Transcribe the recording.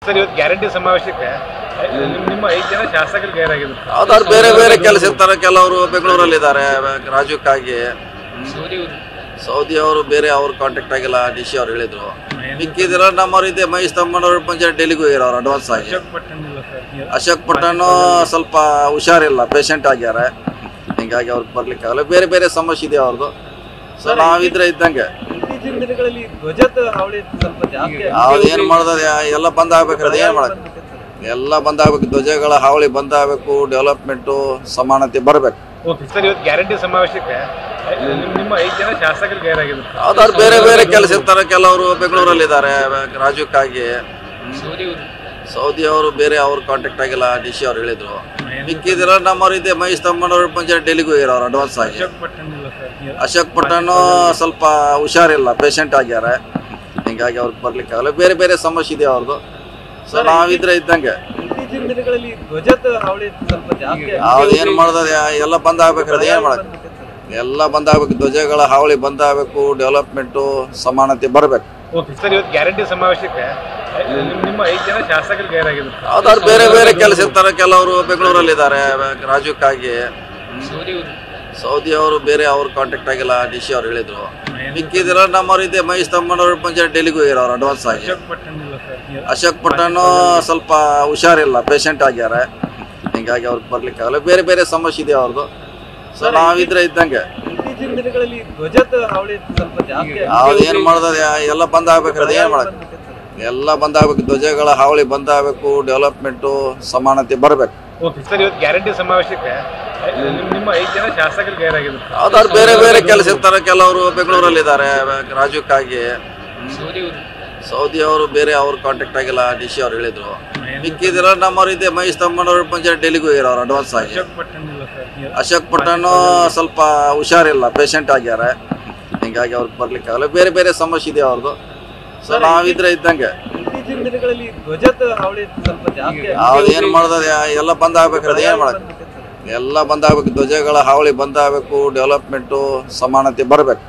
Sir, ಇವತ್ತು guarantee ಸಮಾವೇಶಕ್ಕೆ ನಿಮ್ಮ 5 ಜನ ಶಾಸಕರು ಗೈರಾಗಿದ್ರು. ಅವ್ರು ಬೇರೆ ಬೇರೆ ಕೆಲಸ ಇರ್ತಾರೆ. ಕೆಲವರು ಬೆಂಗಳೂರಲ್ಲಿ ಇದ್ದಾರೆ ರಾಜ್ಯಕ್ಕಾಗಿ. ಸೌದಿ ಅವರು ಬೇರೆ ಅವ್ರು ಕಾಂಟ್ಯಾಕ್ಟ್ ಆಗಿಲ್ಲ. ಡಿ.ಸಿ ಅವ್ರು ಹೇಳಿದ್ರು. ಮಿಕ್ಕಿದಿರ ನಮ್ಮವ್ರು ಇದೆ. ಮಹೇಶ್ ತಮ್ಮನವ್ರು ಪಂಚಾಯತ್ ಡೆಲ್ಲಿಗೂ ಹೋಗಿರೋ ಅವ್ರು ಅಡ್ವಾನ್ಸ್ ಆಗಿ. ಅಶೋಕ್ ಪಟ್ಟಣ ಸ್ವಲ್ಪ ಹುಷಾರಿಲ್ಲ, ಪೇಷಂಟ್ ಆಗ್ಯಾರ. ಹಿಂಗಾಗಿ ಅವ್ರಿಗೆ ಬರ್ಲಿಕ್ಕೆ ಆಗಲ್ಲ. ಬೇರೆ ಬೇರೆ ಸಮಸ್ಯೆ ಇದೆ ಅವ್ರದ್ದು. ಸೊ ನಾವಿದ್ರೆ ಇದ್ದಂಗೆ ಏನ್ ಮಾಡೋದ ಎಲ್ಲ ಬಂದ್ ಆಗ್ಬೇಕ್ರೆ ಏನ್ ಮಾಡಕ್ ಎಲ್ಲ ಬಂದ್ ಆಗ್ಬೇಕು. ಧ್ವಜಗಳ ಹಾವಳಿ ಬಂದ್ ಆಗ್ಬೇಕು. ಡೆವಲಪ್ಮೆಂಟ್ ಸಮಾನತೆ ಬರ್ಬೇಕು. ಸರ್, ಇವತ್ತು ಗ್ಯಾರಂಟಿ ಸಮಾವೇಶಕ್ಕೆ ನಿಮ್ಮ 5 ಜನ ಶಾಸಕರು ಗೈರಾಗಿದ್ರು. ಅವ್ರು ಬೇರೆ ಬೇರೆ ಕೆಲಸ ಇರ್ತಾರೆ. ಕೆಲವರು ಬೆಂಗಳೂರಲ್ಲಿ ಇದ್ದಾರೆ ರಾಜ್ಯಕ್ಕಾಗಿ. ಸೌದಿ ಅವರು ಬೇರೆ ಅವ್ರು ಕಾಂಟ್ಯಾಕ್ಟ್ ಆಗಿಲ್ಲ. ಡಿ.ಸಿ ಅವ್ರು ಹೇಳಿದ್ರು. ಮಿಕ್ಕಿದಿರ ನಮ್ಮವ್ರು ಇದೆ. ಮಹೇಶ್ ತಮ್ಮನವ್ರು ಪಂಚಾಯತ್ ಡೆಲ್ಲಿಗೂ ಹೋಗಿರೋ ಅವ್ರು ಅಡ್ವಾನ್ಸ್ ಆಗಿ. ಅಶೋಕ್ ಪಟ್ಟಣ ಸ್ವಲ್ಪ ಹುಷಾರಿಲ್ಲ, ಪೇಷಂಟ್ ಆಗ್ಯಾರ. ಹಿಂಗಾಗಿ ಅವ್ರಿಗೆ ಬರ್ಲಿಕ್ಕೆ ಆಗಲ್ಲ. ಬೇರೆ ಬೇರೆ ಸಮಸ್ಯೆ ಇದೆ ಅವ್ರದ್ದು. ಸೊ ನಾವಿದ್ರೆ ಇದ್ದಂಗೆ ಏನ್ ಮಾಡೋದ ಎಲ್ಲ ಬಂದ್ ಆಗ್ಬೇಕ್ರೆ ಏನ್ ಮಾಡಕ್ ಎಲ್ಲ ಬಂದ್ ಆಗ್ಬೇಕು. ಧ್ವಜಗಳ ಹಾವಳಿ ಬಂದ್ ಆಗ್ಬೇಕು. ಡೆವಲಪ್ಮೆಂಟ್ ಸಮಾನತೆ ಬರ್ಬೇಕು. ಸರ್, ಇವತ್ತು ಗ್ಯಾರಂಟಿ ಸಮಾವೇಶಕ್ಕೆ ನಿಮ್ಮ 5 ಜನ ಶಾಸಕರು ಗೈರಾಗಿದ್ರು. ಅವ್ರು ಬೇರೆ ಬೇರೆ ಕೆಲಸ ಇರ್ತಾರೆ. ಕೆಲವರು ಬೆಂಗಳೂರಲ್ಲಿ ಇದ್ದಾರೆ ರಾಜ್ಯಕ್ಕಾಗಿ. ಸೌದಿ ಅವರು ಬೇರೆ ಅವ್ರು ಕಾಂಟ್ಯಾಕ್ಟ್ ಆಗಿಲ್ಲ. ಡಿ.ಸಿ ಅವ್ರು ಹೇಳಿದ್ರು. ಮಿಕ್ಕಿದಿರ ನಮ್ಮವ್ರು ಇದೆ. ಮಹೇಶ್ ತಮ್ಮನವ್ರು ಪಂಚಾಯತ್ ಡೆಲ್ಲಿಗೂ ಹೋಗಿರೋ ಅವ್ರು ಅಡ್ವಾನ್ಸ್ ಆಗಿ. ಅಶೋಕ್ ಪಟ್ಟಣ ಸ್ವಲ್ಪ ಹುಷಾರಿಲ್ಲ, ಪೇಷಂಟ್ ಆಗ್ಯಾರ. ಹಿಂಗಾಗಿ ಅವ್ರಿಗೆ ಬರ್ಲಿಕ್ಕೆ ಆಗಲ್ಲ. ಬೇರೆ ಬೇರೆ ಸಮಸ್ಯೆ ಇದೆ ಅವ್ರದ್ದು. ಸೊ ನಾವಿದ್ರೆ ಇದ್ದಂಗೆ ಏನ್ ಮಾಡೋದ ಎಲ್ಲ ಬಂದ್ ಆಗ್ಬೇಕ್ರೆ ಏನ್ ಮಾಡಕ್ ಎಲ್ಲ ಬಂದ್ ಆಗ್ಬೇಕು. ಧ್ವಜಗಳ ಹಾವಳಿ ಬಂದ್ ಆಗ್ಬೇಕು. ಡೆವಲಪ್ಮೆಂಟ್ ಸಮಾನತೆ ಬರ್ಬೇಕು. ಸರ್, ಇವತ್ತು ಗ್ಯಾರಂಟಿ ಸಮಾವೇಶಕ್ಕೆ ನಿಮ್ಮ 5 ಜನ ಶಾಸಕರು ಗೈರಾಗಿದ್ರು. ಅವ್ರು ಬೇರೆ ಬೇರೆ ಕೆಲಸ ಇರ್ತಾರೆ. ಕೆಲವರು ಬೆಂಗಳೂರಲ್ಲಿ ಇದ್ದಾರೆ ರಾಜ್ಯಕ್ಕಾಗಿ. ಸೌದಿ ಅವರು ಬೇರೆ ಅವ್ರು ಕಾಂಟ್ಯಾಕ್ಟ್ ಆಗಿಲ್ಲ. ಡಿ.ಸಿ ಅವ್ರು ಹೇಳಿದ್ರು. ಮಿಕ್ಕಿದಿರ ನಮ್ಮವ್ರು ಇದೆ. ಮಹೇಶ್ ತಮ್ಮನವ್ರು ಪಂಚಾಯತ್ ಡೆಲ್ಲಿಗೂ ಹೋಗಿರೋ ಅವ್ರು ಅಡ್ವಾನ್ಸ್ ಆಗಿ. ಅಶೋಕ್ ಪಟ್ಟಣ ಸ್ವಲ್ಪ ಹುಷಾರಿಲ್ಲ, ಪೇಷಂಟ್ ಆಗ್ಯಾರ. ಹಿಂಗಾಗಿ ಅವ್ರಿಗೆ ಬರ್ಲಿಕ್ಕೆ ಆಗಲ್ಲ. ಬೇರೆ ಬೇರೆ ಸಮಸ್ಯೆ ಇದೆ ಅವ್ರದ್ದು. ಸೊ ನಾವಿದ್ರೆ ಇದ್ದಂಗೆ ಏನ್ ಮಾಡೋದ ಎಲ್ಲ ಬಂದ್ ಆಗ್ಬೇಕ್ರೆ ಏನ್ ಮಾಡಕ್ ಎಲ್ಲ ಬಂದ್ ಆಗ್ಬೇಕು. ಧ್ವಜಗಳ ಹಾವಳಿ ಬಂದ್ ಆಗ್ಬೇಕು. ಡೆವಲಪ್ಮೆಂಟ್ ಸಮಾನತೆ ಬರ್ಬೇಕು.